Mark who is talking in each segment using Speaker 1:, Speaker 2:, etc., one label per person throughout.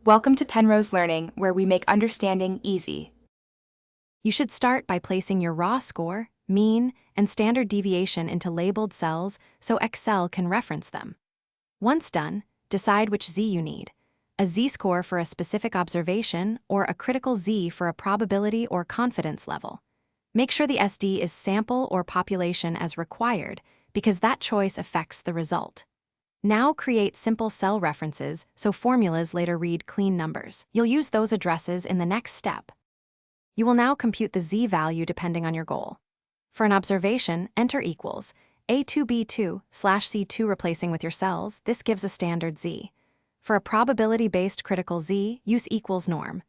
Speaker 1: Welcome to Penrose Learning, where we make understanding easy.
Speaker 2: You should start by placing your raw score, mean, and standard deviation into labeled cells so Excel can reference them. Once done, decide which Z you need, a Z-score for a specific observation or a critical Z for a probability or confidence level. Make sure the SD is sample or population as required, because that choice affects the result. Now create simple cell references so formulas later read clean numbers. You'll use those addresses in the next step. You will now compute the Z value depending on your goal. For an observation, enter equals A2B2/C2 replacing with your cells. This gives a standard Z. For a probability-based critical Z, use equals norm.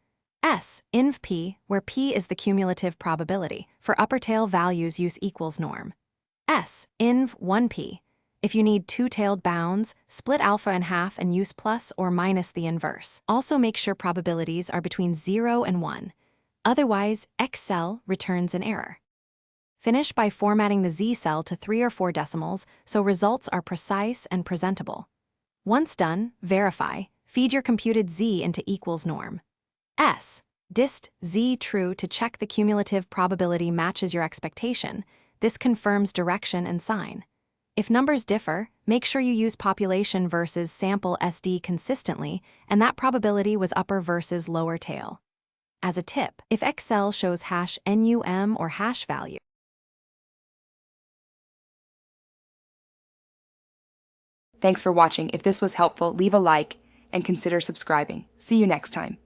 Speaker 2: S, inv P, where P is the cumulative probability. For upper tail values, use equals norm. S, inv 1P. If you need two-tailed bounds, split alpha in half and use plus or minus the inverse. Also make sure probabilities are between 0 and 1. Otherwise, Excel returns an error. Finish by formatting the Z cell to 3 or 4 decimals so results are precise and presentable. Once done, verify. Feed your computed Z into equals norm. S, dist Z true to check the cumulative probability matches your expectation. This confirms direction and sign. If numbers differ, make sure you use population versus sample SD consistently, and that probability was upper versus lower tail. As a tip, if Excel shows hash NUM or hash value,
Speaker 1: Thanks for watching. If this was helpful, leave a like and consider subscribing. See you next time.